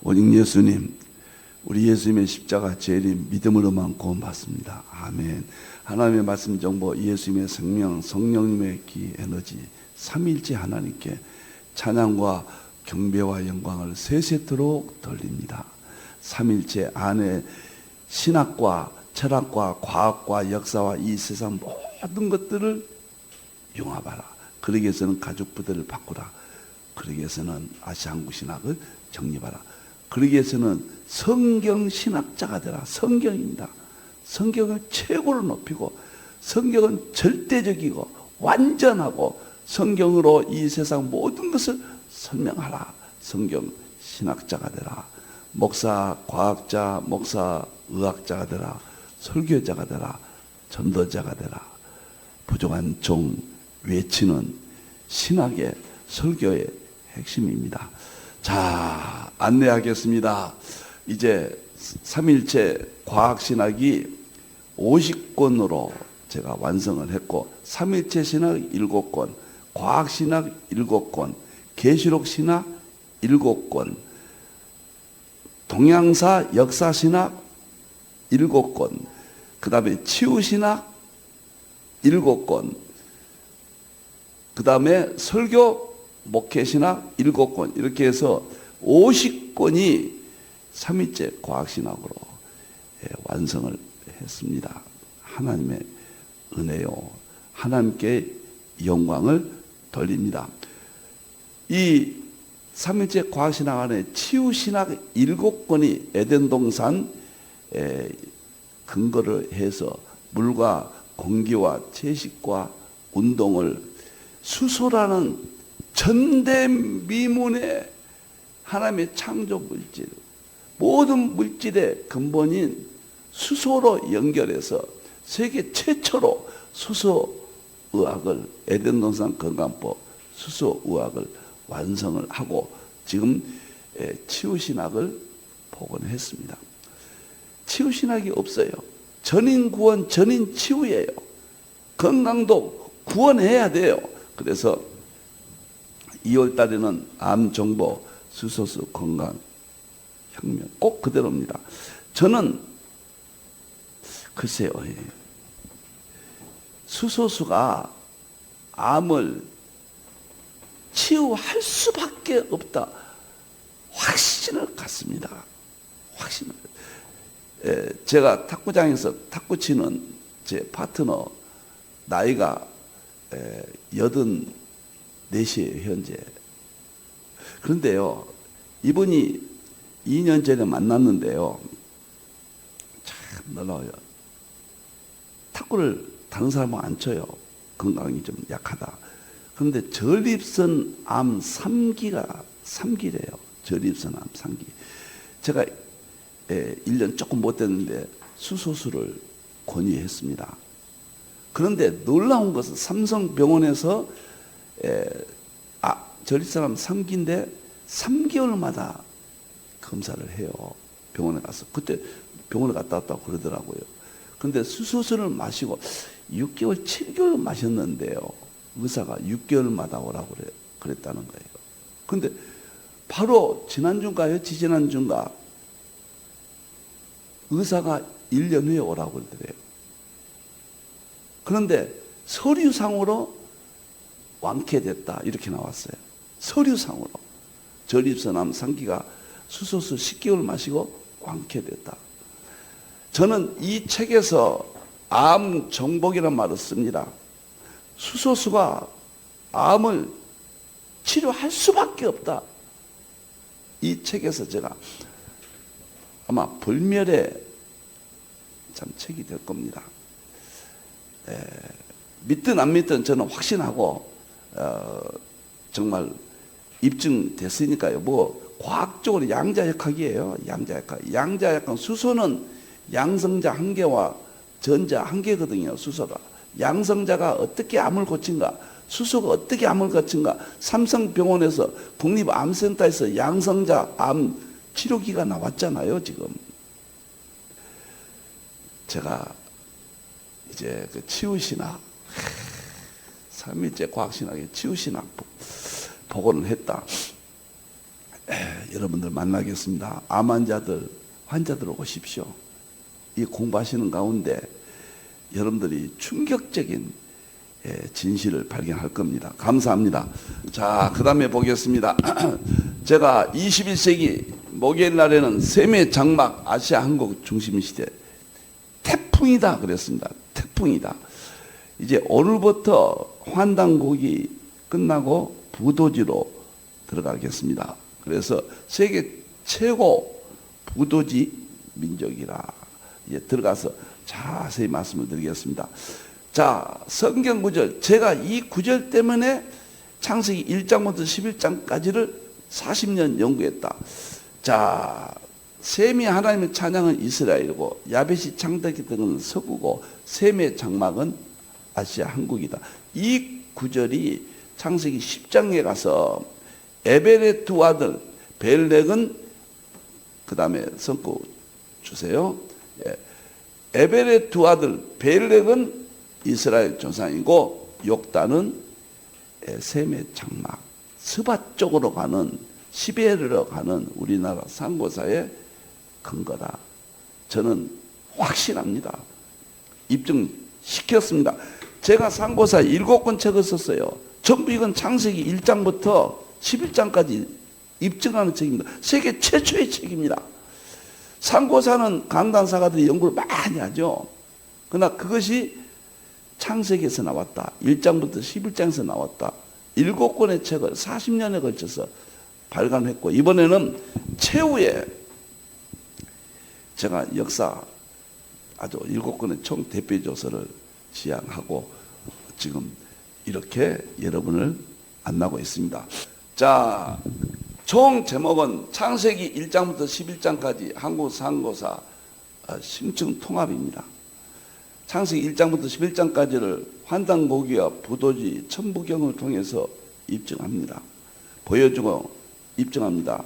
오직 예수님, 우리 예수님의 십자가 재림 믿음으로만 구원받습니다. 아멘. 하나님의 말씀 정보, 예수님의 생명, 성령님의 기 에너지, 삼위일체 하나님께 찬양과 경배와 영광을 세세토록 돌립니다. 삼위일체 안에 신학과 철학과 과학과 역사와 이 세상 모든 것들을 융합하라. 그러기 위해서는 가족 부대를 바꾸라. 그러기 위해서는 아시아 한국 신학을 정립하라. 그러기 위해서는 성경 신학자가 되라. 성경입니다. 성경을 최고로 높이고 성경은 절대적이고 완전하고 성경으로 이 세상 모든 것을 설명하라. 성경 신학자가 되라. 목사, 과학자, 목사, 의학자가 되라. 설교자가 되라. 전도자가 되라. 부족한 종 외치는 신학의 설교의 핵심입니다. 자, 안내하겠습니다. 이제 삼일체 과학신학이 50권으로 제가 완성을 했고, 삼일체 신학 7권, 과학신학 7권, 계시록신학 7권, 동양사 역사신학 7권, 그 다음에 치유신학 7권, 그 다음에 설교 목회신학 7권, 이렇게 해서 50권이 삼위째 과학신학으로 완성을 했습니다. 하나님의 은혜요, 하나님께 영광을 돌립니다. 이 삼위째 과학신학 안에 치유신학 7권이 에덴동산 근거를 해서 물과 공기와 채식과 운동을 수소라는 전대미문의 하나님의 창조 물질, 모든 물질의 근본인 수소로 연결해서 세계 최초로 수소의학을, 에덴동산 건강법 수소의학을 완성을 하고 지금 치유신학을 복원했습니다. 치유신학이 없어요. 전인구원, 전인치유예요. 건강도 구원해야 돼요. 그래서 2월 달에는 암정보, 수소수 건강 혁명 꼭 그대로입니다. 저는 글쎄요, 수소수가 암을 치유할 수밖에 없다, 확신을 갖습니다. 확신을. 제가 탁구장에서 탁구 치는 제 파트너 나이가 84이에요 현재. 그런데요, 이분이 2년 전에 만났는데요, 참 놀라워요. 탁구를 다른 사람은 안 쳐요. 건강이 좀 약하다. 그런데 전립선 암 3기래요. 전립선 암 3기. 제가 1년 조금 못 됐는데 수소수를 권유했습니다. 그런데 놀라운 것은 삼성병원에서 전립선 암 3기인데 3개월마다 검사를 해요. 병원에 가서. 그때 병원에 갔다 왔다고 그러더라고요. 그런데 수소수를 마시고 6개월, 7개월 마셨는데요, 의사가 6개월마다 오라고 그랬다는 거예요. 그런데 바로 지난주인가요? 지지난주인가? 의사가 1년 후에 오라고 그러더래요. 그런데 서류상으로 완쾌됐다, 이렇게 나왔어요. 서류상으로. 전립선암 3기가 수소수 10개월 마시고 완쾌됐다. 저는 이 책에서 암 정복이라는 말을 씁니다. 수소수가 암을 치료할 수밖에 없다. 이 책에서 제가 아마 불멸의 참 책이 될 겁니다. 믿든 안 믿든 저는 확신하고 정말 입증됐으니까요. 뭐 과학적으로 양자역학이에요. 양자역학. 양자역학. 수소는 양성자 한 개와 전자 한 개거든요. 수소가. 양성자가 어떻게 암을 고친가? 수소가 어떻게 암을 고친가? 삼성병원에서 국립암센터에서 양성자 암 치료기가 나왔잖아요, 지금. 제가 이제 그 치유신학, 삼위째 과학신학의 치유신학 복원을 했다. 여러분들 만나겠습니다. 암 환자들 오십시오. 이 공부하시는 가운데 여러분들이 충격적인 진실을 발견할 겁니다. 감사합니다. 자, 그 다음에 보겠습니다. 제가 21세기 목요일 날에는 세계 장막 아시아 한국 중심 시대 태풍이다 그랬습니다. 태풍이다. 이제 오늘부터 환단곡이 끝나고 부도지로 들어가겠습니다. 그래서 세계 최고 부도지 민족이라 이제 들어가서 자세히 말씀을 드리겠습니다. 자, 성경 구절, 제가 이 구절 때문에 창세기 1장부터 11장까지를 40년 연구했다. 자, 셈이 하나님의 찬양은 이스라엘이고 야벳이 창작했던 건 서구고 셈의 장막은 아시아 한국이다. 이 구절이 창세기 10장에 가서 에벨의 두 아들 벨렉은 그 다음에 성구 주세요. 에벨의 두 아들 벨렉은 이스라엘 조상이고 욕단은 셈의 장막 스바 쪽으로 가는 시베리아로 가는 우리나라 상고사의 근거다. 저는 확신합니다. 입증시켰습니다. 제가 상고사 7권 책을 썼어요. 전부 이건 창세기 1장부터 11장까지 입증하는 책입니다. 세계 최초의 책입니다. 상고사는 강단사가들이 연구를 많이 하죠. 그러나 그것이 창세기에서 나왔다. 1장부터 11장에서 나왔다. 7권의 책을 40년에 걸쳐서 발간했고 이번에는 최후의 제가 역사 아주 7권의 총 대표조서를 지향하고 지금 이렇게 여러분을 만나고 있습니다. 자, 총 제목은 창세기 1장부터 11장까지 한국 상고사 심층 통합입니다. 창세기 1장부터 11장까지를 환단고기와 부도지 천부경을 통해서 입증합니다. 보여주고 입증합니다.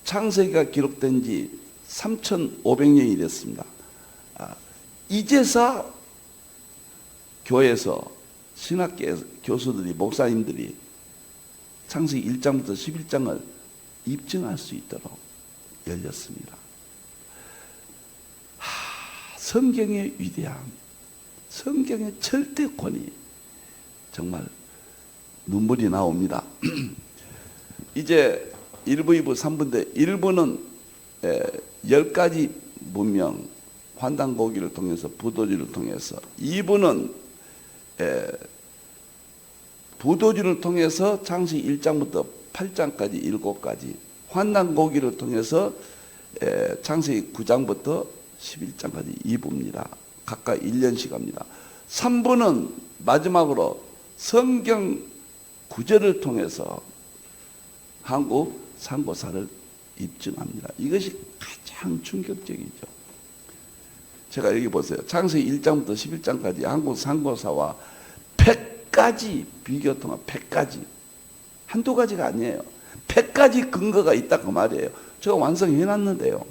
창세기가 기록된 지 3,500년이 됐습니다. 이제서 교회에서 신학계 교수들이 목사님들이 창세기 1장부터 11장을 입증할 수 있도록 열렸습니다. 성경의 위대함, 성경의 절대 권위, 정말 눈물이 나옵니다. 이제 1부, 2부, 3부인데 1부는 10가지 문명, 환단고기를 통해서 부도지를 통해서 2부는 부도지를 통해서 창세기 1장부터 8장까지 7가지 환단고기를 통해서 창세기 9장부터 11장까지 2부입니다. 각각 1년씩 합니다. 3부는 마지막으로 성경 구절을 통해서 한국 상고사를 입증합니다. 이것이 가장 충격적이죠. 제가 여기 보세요. 창세기 1장부터 11장까지 한국 상고사와 100가지 비교 통합 100가지 한두 가지가 아니에요. 100가지 근거가 있다 그 말이에요. 제가 완성해 놨는데요.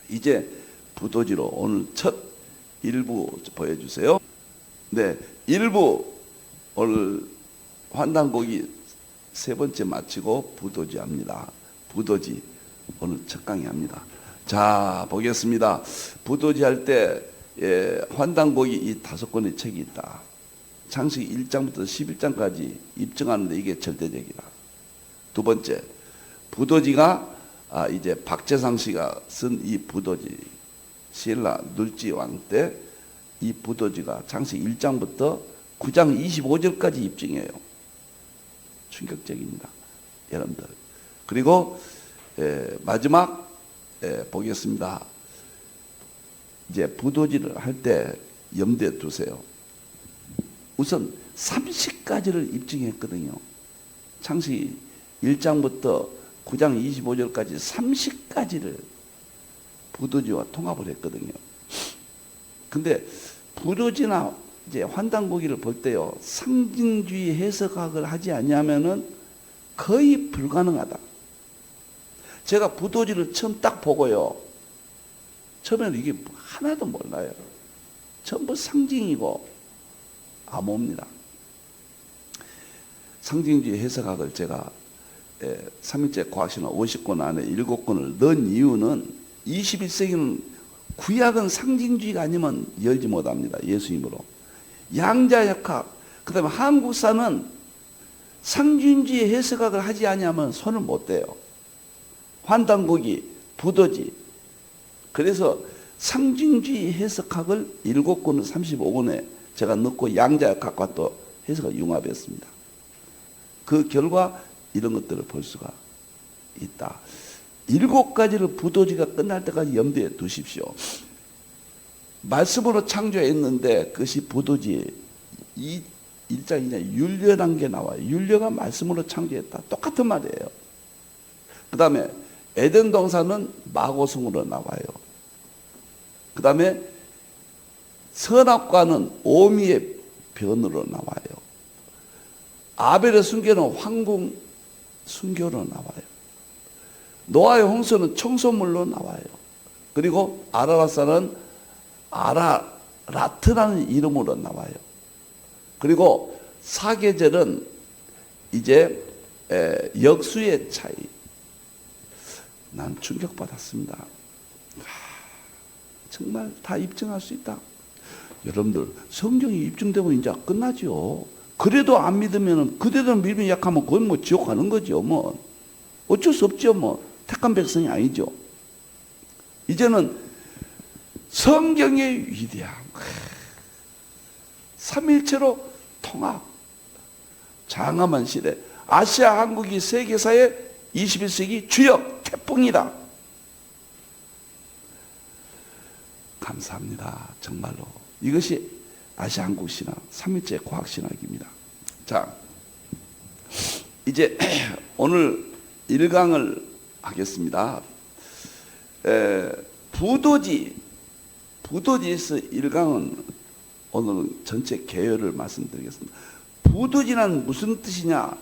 이제 부도지로 오늘 첫 1부 보여주세요. 네, 1부 오늘 환단고기 3번째 마치고 부도지 합니다. 부도지 오늘 첫 강의 합니다. 자, 보겠습니다. 부도지 할 때 환단고기 이 5권의 책이 있다. 창세기 1장부터 11장까지 입증하는데 이게 절대적이다. 두 번째, 부도지가 이제 박재상 씨가 쓴 이 부도지, 신라 눌지 왕 때 이 부도지가 창세기 1장부터 9장 25절까지 입증해요. 충격적입니다, 여러분들. 그리고 마지막 보겠습니다. 이제 부도지를 할 때 염두에 두세요. 우선 30가지를 입증했거든요. 창세기 1장부터 9장 25절까지 30가지를 부도지와 통합을 했거든요. 근데 부도지나 이제 환단고기를 볼 때요, 상징주의 해석학을 하지 않냐면은 거의 불가능하다. 제가 부도지를 처음 딱 보고요, 처음에는 이게 하나도 몰라요. 전부 상징이고 암호입니다. 상징주의 해석학을 제가 삼일째 과학신화 50권 안에 7권을 넣은 이유는 21세기는 구약은 상징주의가 아니면 열지 못합니다. 예수님으로. 양자역학, 그 다음에 한국사는 상징주의 해석학을 하지 아니하면 손을 못 대요. 환단고기, 부도지. 그래서 상징주의 해석학을 7권을 35권에 제가 넣고 양자역학과 또 해석을 융합했습니다. 그 결과 이런 것들을 볼 수가 있다. 7가지를 부도지가 끝날 때까지 염두에 두십시오. 말씀으로 창조했는데 그것이 부도지. 이 1장 2장 율려란 게 나와요. 율려가 말씀으로 창조했다. 똑같은 말이에요. 그 다음에 에덴 동산은 마고성으로 나와요. 그 다음에 선악과는 오미의 변으로 나와요. 아벨의 순교는 황궁 순교로 나와요. 노아의 홍수는 청소물로 나와요. 그리고 아라라사는 아라라트라는 이름으로 나와요. 그리고 사계절은 이제 역수의 차이. 난 충격받았습니다. 정말 다 입증할 수 있다. 여러분들 성경이 입증되고 이제 끝나죠. 그래도 안 믿으면 그대로 믿음이 약하면 그건 뭐 지옥 가는 거죠. 뭐 어쩔 수 없죠. 뭐 택한 백성이 아니죠. 이제는 성경의 위대함, 삼일체로 통합, 장엄한 시대, 아시아 한국이 세계사의 21세기 주역 태풍이다. 감사합니다. 정말로 이것이 아시아 한국 신학, 삼일체 과학 신학입니다. 자, 이제 오늘 1강을 하겠습니다. 부도지에서 1강은 오늘은 전체 개요를 말씀드리겠습니다. 부도지는 무슨 뜻이냐?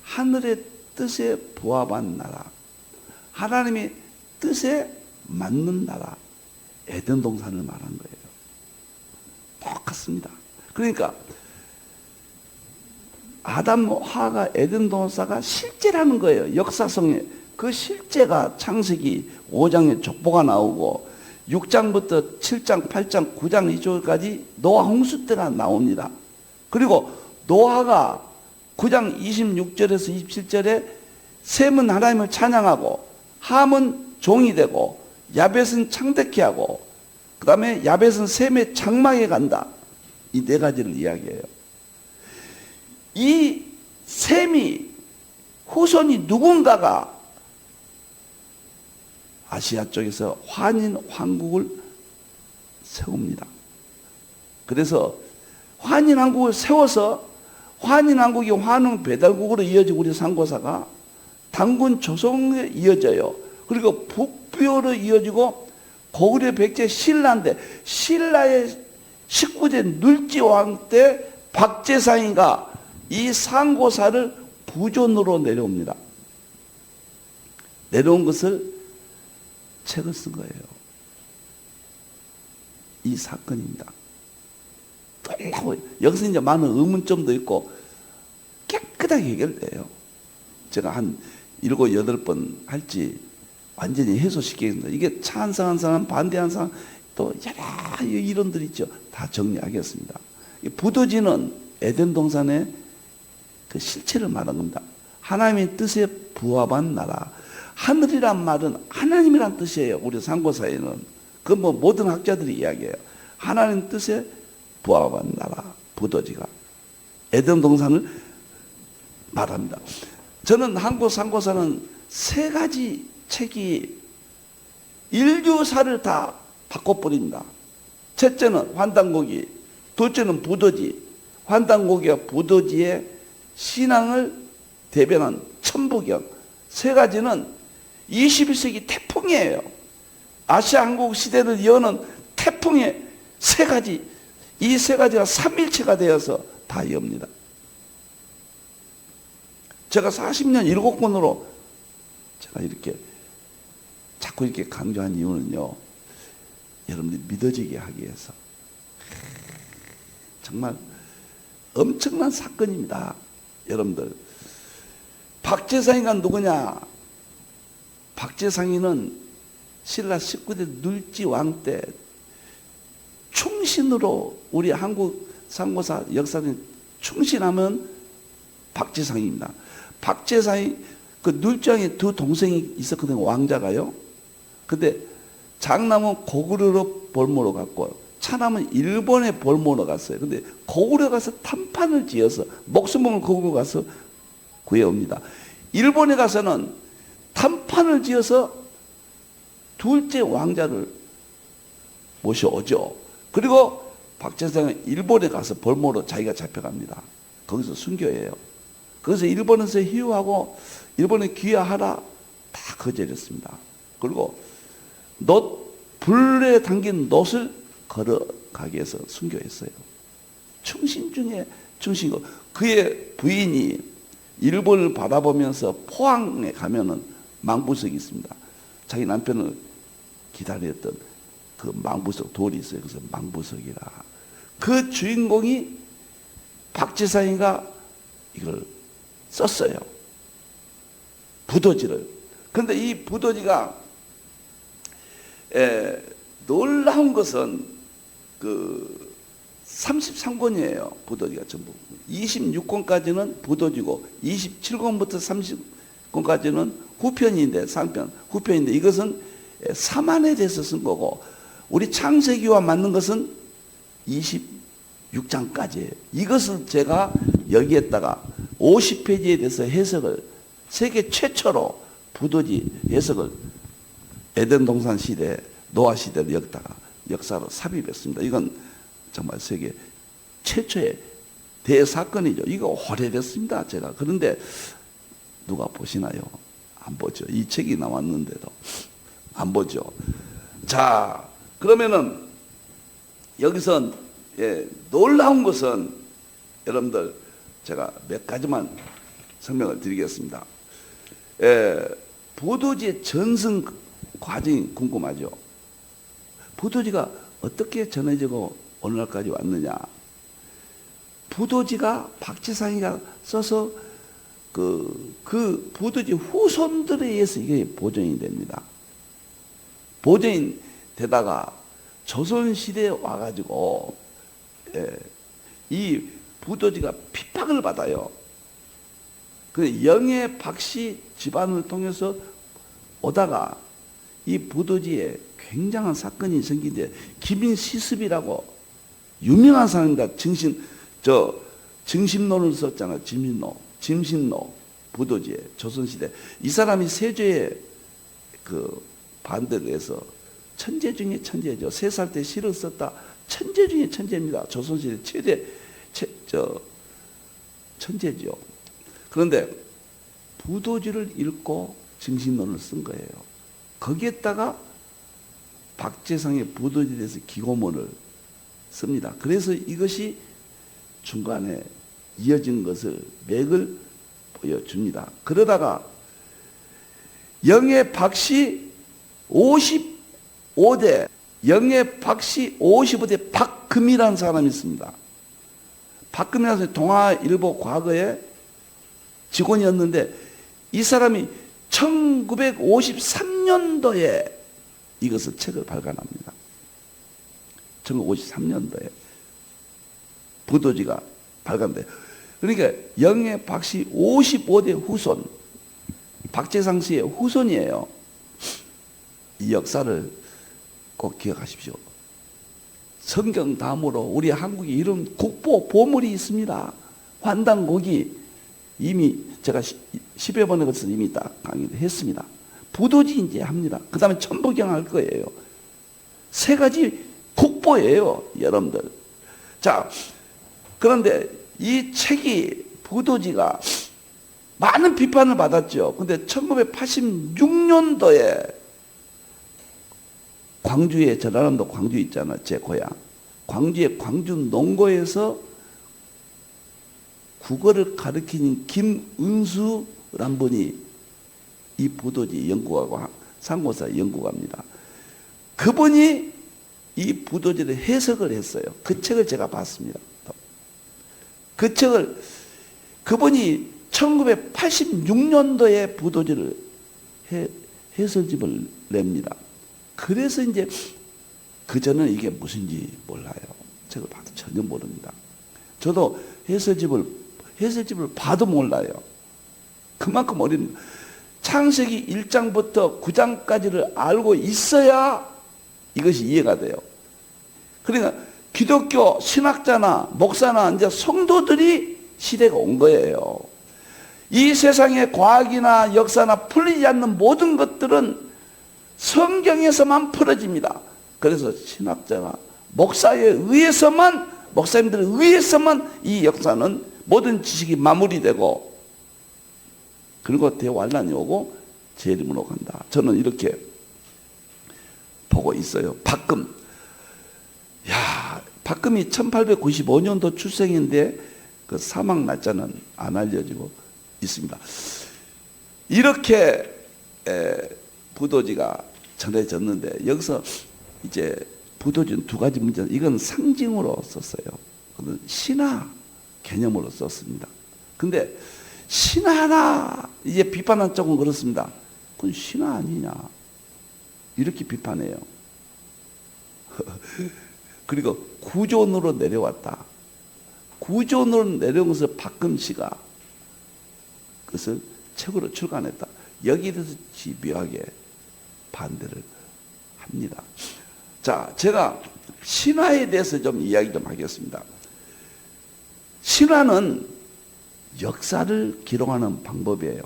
하늘의 뜻에 부합한 나라, 하나님의 뜻에 맞는 나라, 에덴 동산을 말한 거예요. 똑같습니다. 그러니까 아담 하가 에덴 동산가 실제라는 거예요. 역사성에. 그 실제가 창세기 5장에 족보가 나오고 6장부터 7장, 8장, 9장 이쪽까지 노아 홍수 때가 나옵니다. 그리고 노아가 9장 26절에서 27절에 셈은 하나님을 찬양하고 함은 종이 되고 야벳은 창대케 하고 그 다음에 야벳은 셈의 장막에 간다. 이 4가지를 이야기해요. 이 셈이 후손이 누군가가 아시아 쪽에서 환인 왕국을 세웁니다. 그래서 환인 왕국을 세워서 환인 왕국이 환웅 배달국으로 이어지고 우리 상고사가 당군 조성에 이어져요. 그리고 북뷰로 이어지고 고구려 백제 신라인데 신라의 19제 눌지왕 때 박제상이가 이 상고사를 부존으로 내려옵니다. 내려온 것을 책을 쓴 거예요. 이 사건입니다. 여기서 이제 많은 의문점도 있고 깨끗하게 해결돼요. 제가 한 7, 8번 할지 완전히 해소시키겠습니다. 이게 찬성한 사람, 반대한 사람, 또 여러 이론들이 있죠. 다 정리하겠습니다. 부도지는 에덴 동산의 그 실체를 말한 겁니다. 하나님의 뜻에 부합한 나라. 하늘이란 말은 하나님이란 뜻이에요. 우리 상고사에는. 그 뭐 모든 학자들이 이야기해요. 하나님 뜻에 부합한 나라, 부도지가 에덴 동산을 말합니다. 저는 한국 상고사는 3가지 책이 인류사를 다 바꿔버립니다. 첫째는 환단고기, 둘째는 부도지. 환단고기와 부도지의 신앙을 대변한 천부경. 3가지는 21세기 태풍이에요. 아시아 한국 시대를 여는 태풍의 3가지. 이 3가지가 삼일체가 되어서 다 엽니다. 제가 40년 7권으로 제가 이렇게 자꾸 이렇게 강조한 이유는요, 여러분들이 믿어지게 하기 위해서. 정말 엄청난 사건입니다. 여러분들 박재상이가 누구냐? 박재상이는 신라 19대 눌지 왕 때 충신으로 우리 한국 상고사 역사에 충신하면 박재상입니다. 박재상이 그 눌지왕의 두 동생이 있었거든요. 왕자가요. 근데 장남은 고구려로 볼모로 갔고 차남은 일본에 볼모로 갔어요. 근데 고구려 가서 탐판을 지어서 목숨을 걸고 가서 구해옵니다. 일본에 가서는 탐판을 지어서 둘째 왕자를 모셔오죠. 그리고 박재상은 일본에 가서 볼모로 자기가 잡혀갑니다. 거기서 순교해요. 그래서 일본에서 희유하고 일본에 귀화하라 다 거절했습니다. 그리고 불에 담긴 놋을 걸어가기 위해서 순교했어요. 충신 중에 충신이고 그의 부인이 일본을 바라보면서 포항에 가면은 망부석이 있습니다. 자기 남편을 기다렸던 그 망부석 돌이 있어요. 그래서 망부석이라. 그 주인공이 박재상이가 이걸 썼어요. 부도지를. 그런데 이 부도지가 놀라운 것은 그 33권이에요. 부도지가 전부. 26권까지는 부도지고 27권부터 30권까지는 후편인데 상편 후편인데 이것은 사만에 대해서 쓴 거고 우리 창세기와 맞는 것은 26장까지예요. 이것을 제가 여기에다가 50페이지에 대해서 해석을 세계 최초로 부도지 해석을 에덴 동산 시대 노아 시대를 여기다가 역사로 삽입했습니다. 이건 정말 세계 최초의 대사건이죠. 이거 오래됐습니다. 제가. 그런데 누가 보시나요? 안 보죠. 이 책이 나왔는데도 안 보죠. 자, 그러면은 여기서 놀라운 것은 여러분들 제가 몇 가지만 설명을 드리겠습니다. 부도지의 전승 과정이 궁금하죠. 부도지가 어떻게 전해지고 오늘날까지 왔느냐. 부도지가 박재상이가 써서 그 부도지 후손들에 의해서 이게 보존이 됩니다. 보존이 되다가 조선시대에 와가지고 이 부도지가 핍박을 받아요. 그 영의 박씨 집안을 통해서 오다가 이 부도지에 굉장한 사건이 생기는데 김인시습이라고 유명한 사람입니다. 증신노를 썼잖아요. 짐신노 부도지에 조선시대 이 사람이 세조의 그 반대를 해서 천재 중에 천재죠. 3살 때 시를 썼다. 천재 중에 천재입니다. 조선시대 최대 천재죠. 그런데 부도지를 읽고 증신론을 쓴 거예요. 거기에다가 박재상의 부도지에 대해서 기고문을 씁니다. 그래서 이것이 중간에 이어진 것을 맥을 보여줍니다. 그러다가 영의 박씨 55대 영의 박씨 55대 박금이라는 사람이 있습니다. 박금이라는 사람이 동아일보 과거에 직원이었는데 이 사람이 1953년도에 이것을 책을 발간합니다. 1953년도에 부도지가 발간돼요. 그러니까 영의 박씨 55대 후손 박재상 씨의 후손이에요. 이 역사를 꼭 기억하십시오. 성경 다음으로 우리 한국에 이런 국보 보물이 있습니다. 환단곡이 이미 제가 10여 번에 걸쳐서 이미 딱 강의를 했습니다. 부도지 이제 합니다. 그 다음에 천부경 할 거예요. 3가지 국보예요, 여러분들. 자, 그런데 이 책이 부도지가 많은 비판을 받았죠. 근데 1986년도에 광주에, 전라남도 광주 있잖아, 제 고향. 광주의 광주 농고에서 국어를 가르치는 김은수란 분이 이 부도지 연구가고 상고사 연구가입니다. 그분이 이 부도지를 해석을 했어요. 그 책을 제가 봤습니다. 그 책을 그분이 1986년도에 부도지를 해설집을 냅니다. 그래서 이제 그전에는 이게 무슨지 몰라요. 책을 봐도 전혀 모릅니다. 저도 해설집을 봐도 몰라요. 그만큼 어린, 창세기 1장부터 9장까지를 알고 있어야 이것이 이해가 돼요. 그러니까 기독교 신학자나 목사나 이제 성도들이 시대가 온 거예요. 이 세상의 과학이나 역사나 풀리지 않는 모든 것들은 성경에서만 풀어집니다. 그래서 신학자나 목사님들에 의해서만 이 역사는 모든 지식이 마무리되고, 그리고 대환란이 오고 재림으로 간다. 저는 이렇게 보고 있어요. 박금이 1895년도 출생인데 그 사망 날짜는 안 알려지고 있습니다. 이렇게 부도지가 전해졌는데, 여기서 이제 부도지는 두 가지 문제, 이건 상징으로 썼어요. 그건 신화 개념으로 썼습니다. 근데 신화나 이제 비판한 쪽은 그렇습니다. 그건 신화 아니냐, 이렇게 비판해요. 그리고 구존으로 내려왔다. 구존으로 내려온 것을 박금씨가 그것을 책으로 출간했다. 여기에 대해서 집요하게 반대를 합니다. 자, 제가 신화에 대해서 좀 이야기 좀 하겠습니다. 신화는 역사를 기록하는 방법이에요.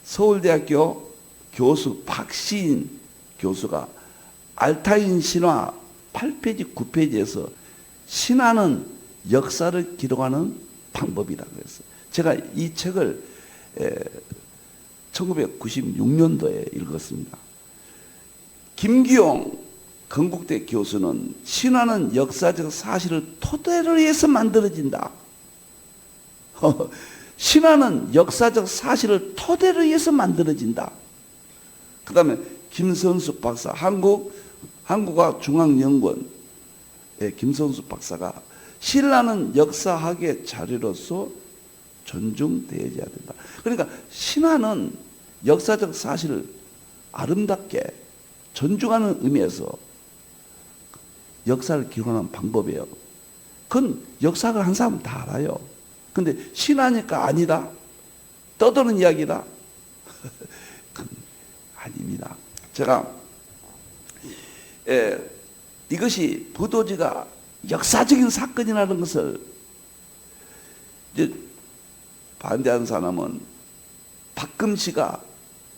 서울대학교 교수 박시인 교수가 알타인 신화 8페이지, 9페이지에서 신화는 역사를 기록하는 방법이라 그랬어요. 제가 이 책을 1996년도에 읽었습니다. 김기용 건국대 교수는 신화는 역사적 사실을 토대로 해서 만들어진다. 신화는 역사적 사실을 토대로 해서 만들어진다. 그 다음에 김선수 박사, 한국어 중앙연구원의 김선수 박사가 신화는 역사학의 자료로서 존중되어야 된다. 그러니까 신화는 역사적 사실을 아름답게 존중하는 의미에서 역사를 기록하는 방법이에요. 그건 역사를 한 사람은 다 알아요. 근데 신화니까 아니다, 떠도는 이야기다, 그건 아닙니다. 제가 이것이 부도지가 역사적인 사건이라는 것을 이제 반대하는 사람은 박금씨가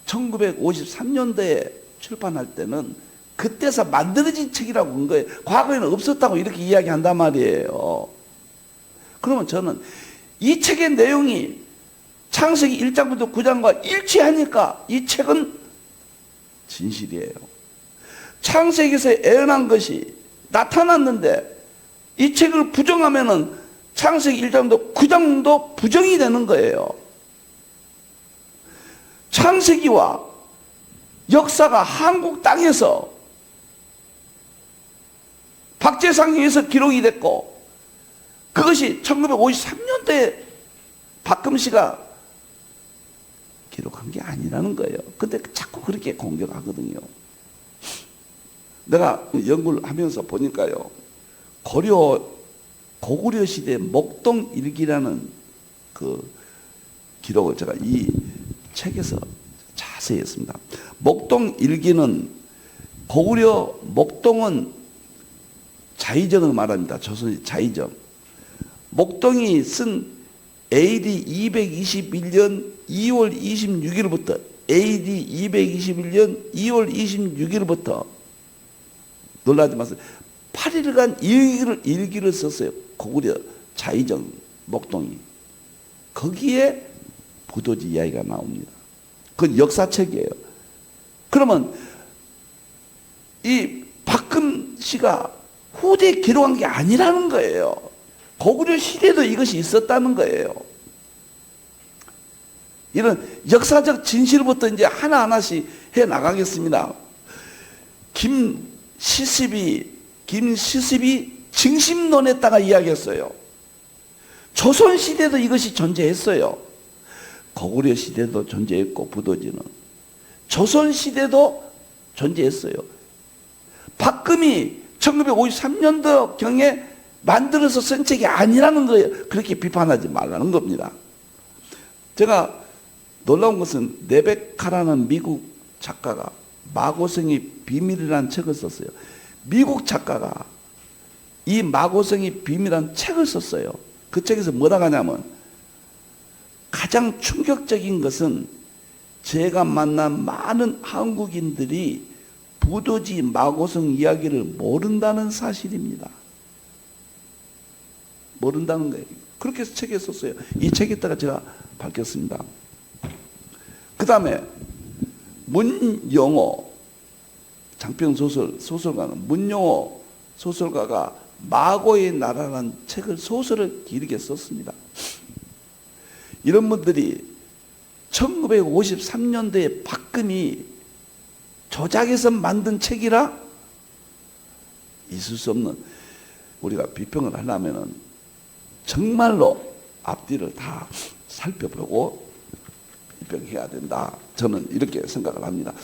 1953년도에 출판할 때는 그때서 만들어진 책이라고 한 거예요. 과거에는 없었다고 이렇게 이야기한단 말이에요. 그러면 저는 이 책의 내용이 창세기 1장부터 9장과 일치하니까 이 책은 진실이에요. 창세기에서 예언한 것이 나타났는데 이 책을 부정하면은 창세기 1장도 9장도 부정이 되는 거예요. 창세기와 역사가 한국 땅에서 박제상에서 기록이 됐고, 그것이 1953년도에 박금씨가 기록한 게 아니라는 거예요. 근데 자꾸 그렇게 공격하거든요. 내가 연구를 하면서 보니까요, 고구려 시대 목동일기라는 그 기록을 제가 이 책에서 자세히 했습니다. 목동일기는 고구려 목동은 자의정을 말합니다. 조선의 자의정. 목동이 쓴 AD 221년 2월 26일부터 AD 221년 2월 26일부터 놀라지 마세요. 8일간 일기를 썼어요. 고구려 자의정 목동이. 거기에 부도지 이야기가 나옵니다. 그건 역사책이에요. 그러면 이 박금씨가 후대에 기록한 게 아니라는 거예요. 고구려 시대도 이것이 있었다는 거예요. 이런 역사적 진실부터 이제 하나하나씩 해 나가겠습니다. 김시습이 증심론에다가 이야기했어요. 조선시대도 이것이 존재했어요. 고구려 시대도 존재했고 부도지는 조선 시대도 존재했어요. 박금이 1953년도 경에 만들어서 쓴 책이 아니라는 거예요. 그렇게 비판하지 말라는 겁니다. 제가 놀라운 것은 레베카라는 미국 작가가 마고성의 비밀이라는 책을 썼어요. 미국 작가가 이 마고성의 비밀이라는 책을 썼어요. 그 책에서 뭐라고 하냐면 가장 충격적인 것은 제가 만난 많은 한국인들이 부도지 마고성 이야기를 모른다는 사실입니다. 모른다는 거예요. 그렇게 책에 썼어요. 이 책에다가 제가 밝혔습니다. 그 다음에 문영호 장편 소설가는 문영호 소설가가 마고의 나라라는 책을 소설을 길게 썼습니다. 이런 분들이 1953년도에 박근이 조작해서 만든 책이라 있을 수 없는, 우리가 비평을 하려면은 정말로 앞뒤를 다 살펴보고 비평해야 된다. 저는 이렇게 생각을 합니다.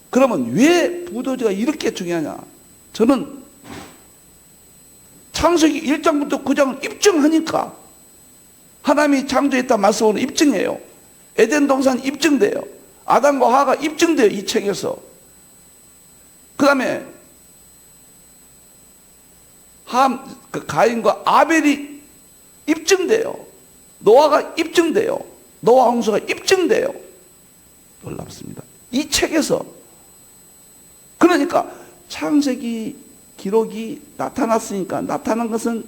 그러면 왜 부도지가 이렇게 중요하냐? 저는 창세기 1장부터 9장을 입증하니까, 하나님이 창조했다 말씀으로 입증해요. 에덴 동산 입증돼요. 아담과 하와가 입증돼요. 이 책에서. 그 다음에 가인과 아벨이 입증돼요. 노아가 입증돼요. 노아 홍수가 입증돼요. 놀랍습니다. 이 책에서. 그러니까 창세기 기록이 나타났으니까, 나타난 것은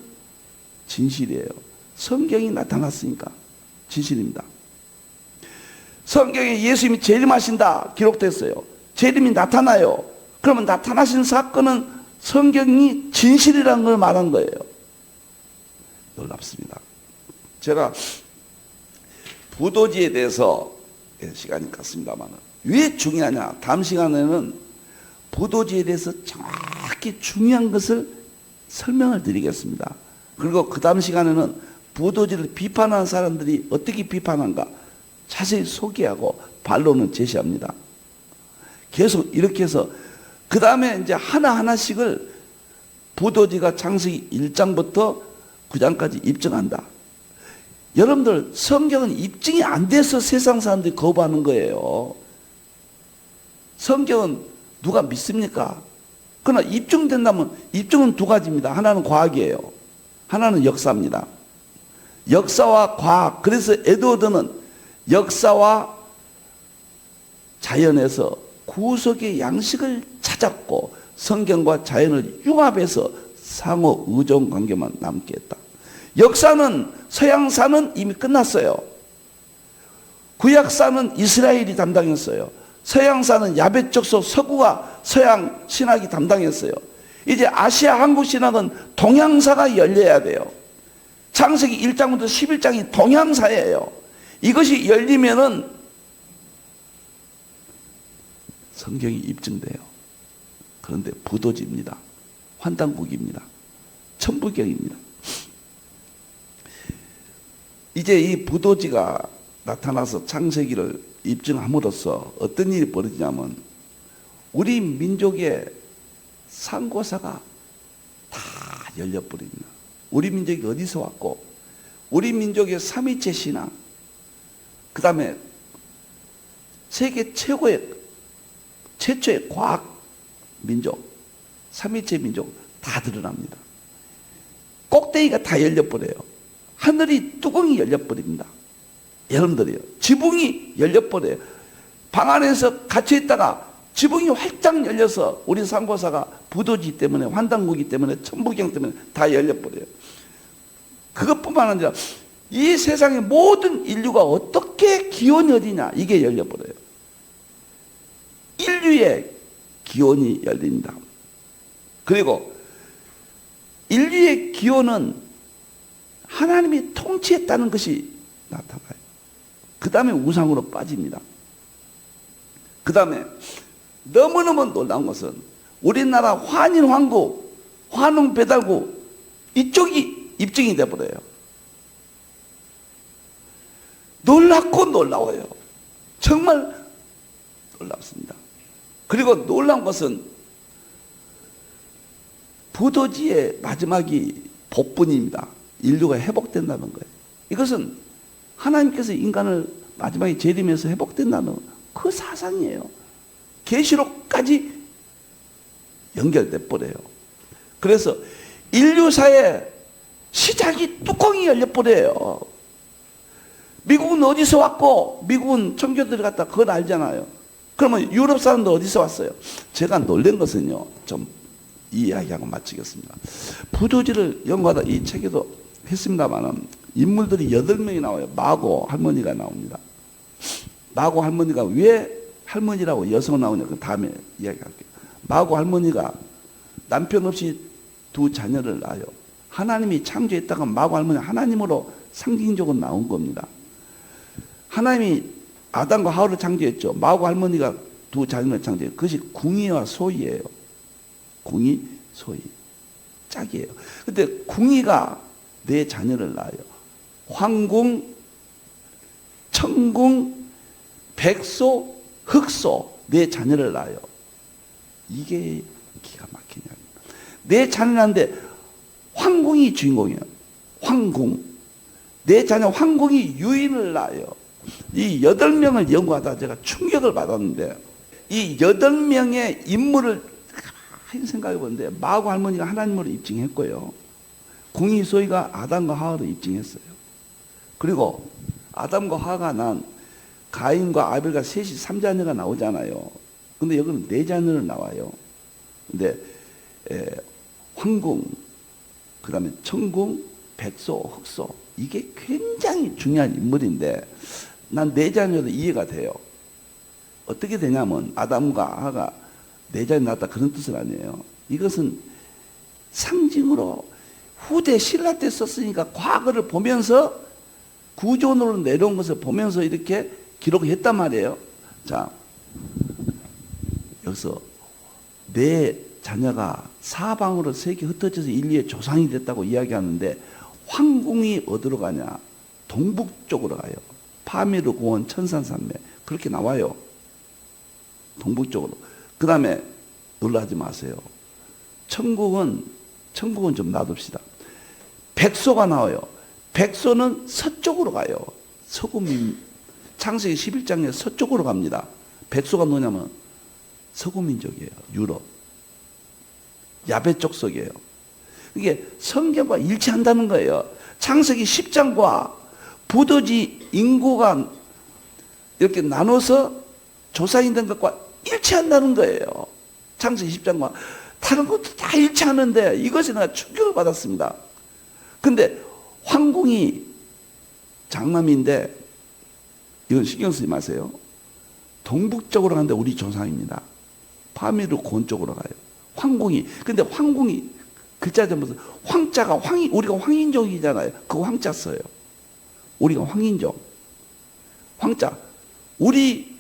진실이에요. 성경이 나타났으니까 진실입니다. 성경에 예수님이 재림하신다 기록됐어요. 재림이 나타나요. 그러면 나타나신 사건은 성경이 진실이라는 걸 말한 거예요. 놀랍습니다. 제가 부도지에 대해서 시간이 갔습니다만 왜 중요하냐, 다음 시간에는 부도지에 대해서 정확히 중요한 것을 설명을 드리겠습니다. 그리고 그 다음 시간에는 부도지를 비판하는 사람들이 어떻게 비판한가 자세히 소개하고 반론을 제시합니다. 계속 이렇게 해서 그 다음에 이제 하나하나씩을 부도지가 창세기 1장부터 9장까지 입증한다. 여러분들, 성경은 입증이 안 돼서 세상 사람들이 거부하는 거예요. 성경은 누가 믿습니까? 그러나 입증된다면 입증은 두 가지입니다. 하나는 과학이에요. 하나는 역사입니다. 역사와 과학. 그래서 에드워드는 역사와 자연에서 구속의 양식을 찾았고 성경과 자연을 융합해서 상호 의존 관계만 남게 했다. 역사는, 서양사는 이미 끝났어요. 구약사는 이스라엘이 담당했어요. 서양사는 야베족속 서구가 서양 신학이 담당했어요. 이제 아시아 한국 신학은 동양사가 열려야 돼요. 창세기 1장부터 11장이 동양사예요. 이것이 열리면은 성경이 입증돼요. 그런데 부도지입니다. 환단국입니다. 천부경입니다. 이제 이 부도지가 나타나서 창세기를 입증함으로써 어떤 일이 벌어지냐면 우리 민족의 상고사가 다 열려버립니다. 우리 민족이 어디서 왔고, 우리 민족의 삼위체 신앙, 그 다음에 세계 최초의 과학 민족, 삼위체 민족 다 드러납니다. 꼭대기가 다 열려버려요. 하늘이 뚜껑이 열려버립니다. 여러분들이요, 지붕이 열려버려요. 방 안에서 갇혀있다가 지붕이 활짝 열려서 우리 상고사가 부도지 때문에, 환단국이 때문에, 천부경 때문에 다 열려버려요. 그것뿐만 아니라 이 세상의 모든 인류가 어떻게 기원이 어디냐, 이게 열려버려요. 인류의 기원이 열린다. 그리고 인류의 기원은 하나님이 통치했다는 것이 나타나요. 그 다음에 우상으로 빠집니다. 그 다음에 너무너무 놀라운 것은 우리나라 환인 왕국, 환웅 배달국 이쪽이 입증이 돼버려요. 놀랍고 놀라워요. 정말 놀랍습니다. 그리고 놀라운 것은 부도지의 마지막이 복분입니다. 인류가 회복된다는 거예요. 이것은 하나님께서 인간을 마지막에 재림해서 회복된다는 그 사상이에요. 계시록까지 연결돼 버려요. 그래서 인류사의 시작이 뚜껑이 열려 버려요. 미국은 어디서 왔고, 미국은 청교도를 갖다 그걸 알잖아요. 그러면 유럽 사람들 어디서 왔어요? 제가 놀란 것은요, 좀 이 이야기하고 마치겠습니다. 부도지를 연구하다 이 책에도 했습니다만 인물들이 8명이 나와요. 마고 할머니가 나옵니다. 마고 할머니가 왜 할머니라고 여성 나오냐, 그 다음에 이야기할게요. 마고 할머니가 남편 없이 2 자녀를 낳아요. 하나님이 창조했다가 마고 할머니 하나님으로 상징적으로 나온 겁니다. 하나님이 아담과 하와를 창조했죠. 마고 할머니가 2 자녀를 창조해요. 그것이 궁이와 소이예요. 궁이, 소이. 짝이에요. 근데 궁이가 4 자녀를 낳아요. 황궁, 청궁, 백소, 흑소 4 자녀를 낳아요. 이게 기가 막힌 이야기입니다. 4 자녀를 낳는데 황궁이 주인공이에요. 황궁. 4 자녀 황궁이 유인을 낳아요. 이 8명을 연구하다 제가 충격을 받았는데, 이 8명의 인물을 생각해 보는데, 마고 할머니가 하나님으로 입증했고요. 궁이 소이가 아담과 하와로 입증했어요. 그리고 아담과 하와가 난 가인과 아벨과 셋이 3자녀가 나오잖아요. 근데 여기는 4자녀를 나와요. 근데 황궁, 그 다음에 청궁, 백소, 흑소, 이게 굉장히 중요한 인물인데 난 4자녀도 이해가 돼요. 어떻게 되냐면 아담과 하와가 4자녀 낳았다, 그런 뜻은 아니에요. 이것은 상징으로 후대 신라 때 썼으니까 과거를 보면서 구조론으로 내려온 것을 보면서 이렇게 기록을 했단 말이에요. 자, 여기서 4 자녀가 사방으로 세계 흩어져서 인류의 조상이 됐다고 이야기하는데, 황궁이 어디로 가냐? 동북쪽으로 가요. 파미르 고원 천산산맥, 그렇게 나와요. 동북쪽으로. 그 다음에 놀라지 마세요. 천국은 좀 놔둡시다. 백소가 나와요. 백소는 서쪽으로 가요. 서구민, 창세기 11장에 서쪽으로 갑니다. 백소가 뭐냐면 서구민족이에요. 유럽. 야베 족속이에요. 이게 성경과 일치한다는 거예요. 창세기 10장과 부도지 인구가 이렇게 나눠서 조상이 된 것과 일치한다는 거예요. 창세기 10장과 다른 것도 다 일치하는데 이것에 내가 충격을 받았습니다. 근데 황궁이 장남인데, 이건 신경 쓰지 마세요. 동북쪽으로 가는데 우리 조상입니다. 파미르 곤 쪽으로 가요. 황궁이. 근데 황궁이 글자 좀 보세요. 황자가 우리가 황인족이잖아요. 그거 황자 써요. 우리가 황인족. 황자. 우리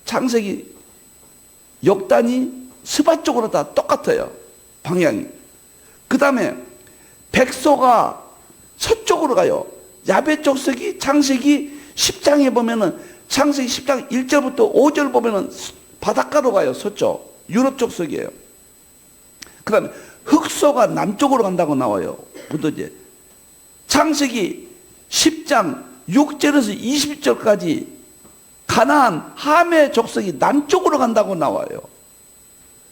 창세기 역단이 스바 쪽으로 다 똑같아요. 방향이. 그 다음에 백소가 서쪽으로 가요. 야베 족속이 창세기 10장에 보면은, 창세기 10장 1절부터 5절 보면은 바닷가로 가요. 서쪽. 유럽 족속이에요. 그 다음에 흑소가 남쪽으로 간다고 나와요. 부도지. 창세기 10장 6절에서 20절까지 가나안 하메 족속이 남쪽으로 간다고 나와요.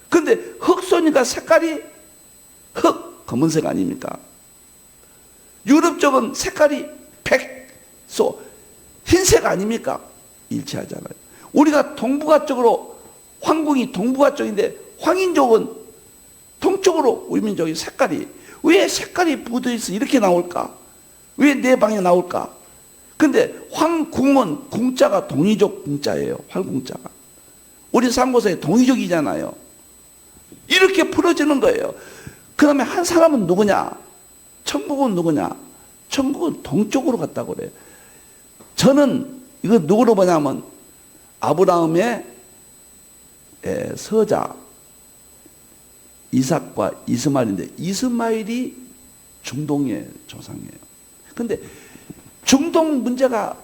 근데 흑소니까 색깔이 검은색 아닙니까? 유럽 쪽은 색깔이 백소, 흰색 아닙니까? 일치하잖아요. 우리가 동북아 쪽으로, 황궁이 동북아 쪽인데 황인족은 동쪽으로, 우리 민족의 색깔이, 왜 색깔이 부도에서 이렇게 나올까? 왜 4방에 나올까? 근데 황궁은 궁자가 동이족 궁자예요. 황궁자가. 우리 삼고사에 동이족이잖아요. 이렇게 풀어지는 거예요. 그 다음에 한 사람은 누구냐? 천국은 누구냐? 천국은 동쪽으로 갔다고 그래요. 저는 이거 누구로 보냐면 아브라함의 서자 이삭과 이스마엘인데, 이스마엘이 중동의 조상이에요. 근데 중동 문제가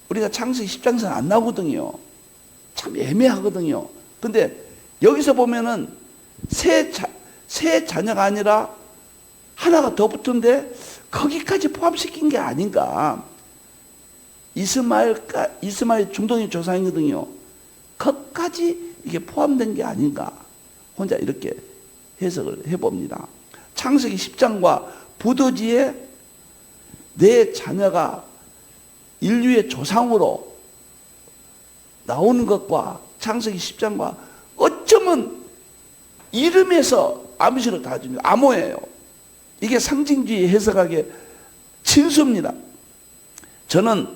우리가 창세기 10장에서는 안 나오거든요. 참 애매하거든요. 근데 여기서 보면은 세 자녀가 아니라 하나가 더 붙은데 거기까지 포함시킨 게 아닌가. 이스마엘 중동의 조상이거든요. 거기까지 이게 포함된 게 아닌가. 혼자 이렇게 해석을 해봅니다. 창세기 10장과 부도지에 내 자녀가 인류의 조상으로 나오는 것과 창세기 10장과 어쩌면 이름에서 아무시로 다 줍니다. 암호예요. 이게 상징주의 해석하기에 진수입니다. 저는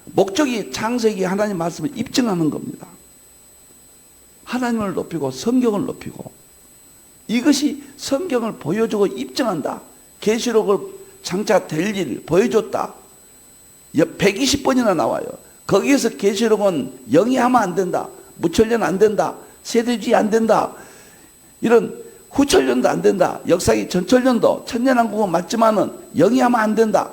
목적이 창세기 하나님 말씀을 입증하는 겁니다. 하나님을 높이고 성경을 높이고 이것이 성경을 보여주고 입증한다. 계시록을 장차 될 일 보여줬다. 120번이나 나와요. 거기에서 계시록은 영이하면 안 된다. 무천년 안 된다. 세대주의 안 된다. 이런 후천년도 안 된다. 역사기 전천년도 천년왕국은 맞지만은 영이하면 안 된다.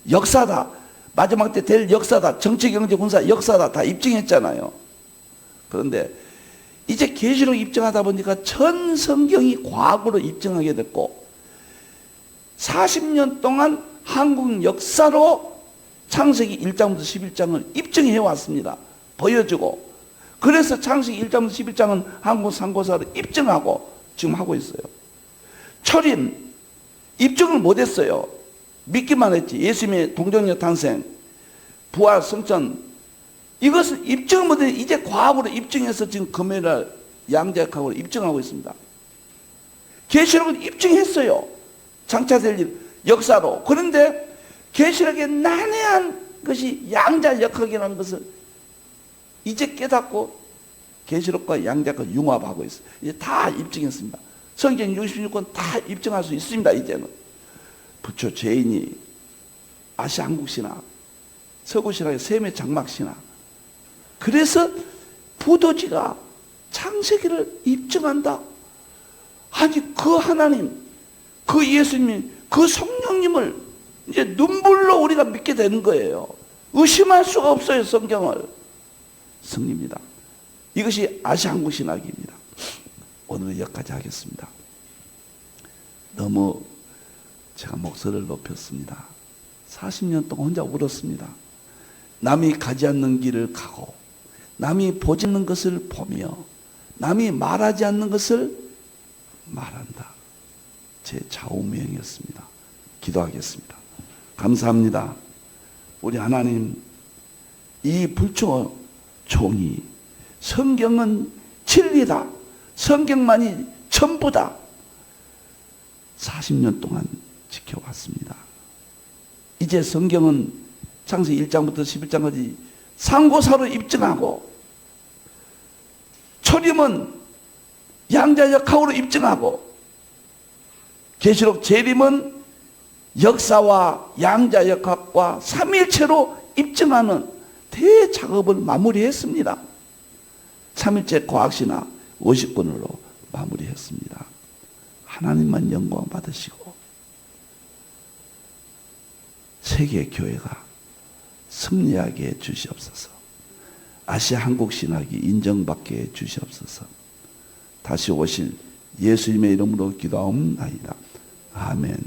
역사다. 마지막 때 될 역사다. 정치, 경제, 군사 역사다. 다 입증했잖아요. 그런데 이제 계시록 입증하다 보니까 전 성경이 과학으로 입증하게 됐고 40년 동안 한국 역사로 창세기 1장부터 11장을 입증해 왔습니다. 보여주고. 그래서 창세기 1장부터 11장은 한국 상고사로 입증하고 지금 하고 있어요. 초림 입증을 못했어요. 믿기만 했지. 예수님의 동정녀 탄생, 부활, 성천 이것을 입증을 못해 이제 과학으로 입증해서 지금 금요일날 양자역학으로 입증하고 있습니다. 계시록은 입증했어요. 장차될 일 역사로. 그런데 계시록의 난해한 것이 양자역학이라는 것을 이제 깨닫고 계시록과 양자역학을 융합하고 있어요. 이제 다 입증했습니다. 성경 66권 다 입증할 수 있습니다. 이제는 부처 죄인이 아시아 한국신화, 서구신화의 셈의 장막신화. 그래서 부도지가 창세기를 입증한다. 아니 그 하나님, 그 예수님, 그 성령님을 이제 눈물로 우리가 믿게 되는 거예요. 의심할 수가 없어요. 성경을. 승리입니다. 이것이 아시아 한국신학입니다. 오늘은 여기까지 하겠습니다. 너무 제가 목소리를 높였습니다. 40년 동안 혼자 울었습니다. 남이 가지 않는 길을 가고 남이 보지 않는 것을 보며 남이 말하지 않는 것을 말한다. 제 좌우명이었습니다. 기도하겠습니다. 감사합니다. 우리 하나님, 이 불초 종이 성경은 진리다. 성경만이 전부다. 40년 동안 지켜왔습니다. 이제 성경은 창세기 1장부터 11장까지 상고사로 입증하고 초림은 양자역학으로 입증하고 계시록 재림은 역사와 양자역학과 삼일체로 입증하는 대작업을 마무리했습니다. 삼일체 과학신화 50권으로 마무리했습니다. 하나님만 영광 받으시고 세계 교회가 승리하게 해 주시옵소서. 아시아 한국 신학이 인정받게 해 주시옵소서. 다시 오실 예수님의 이름으로 기도하옵나이다. 아멘.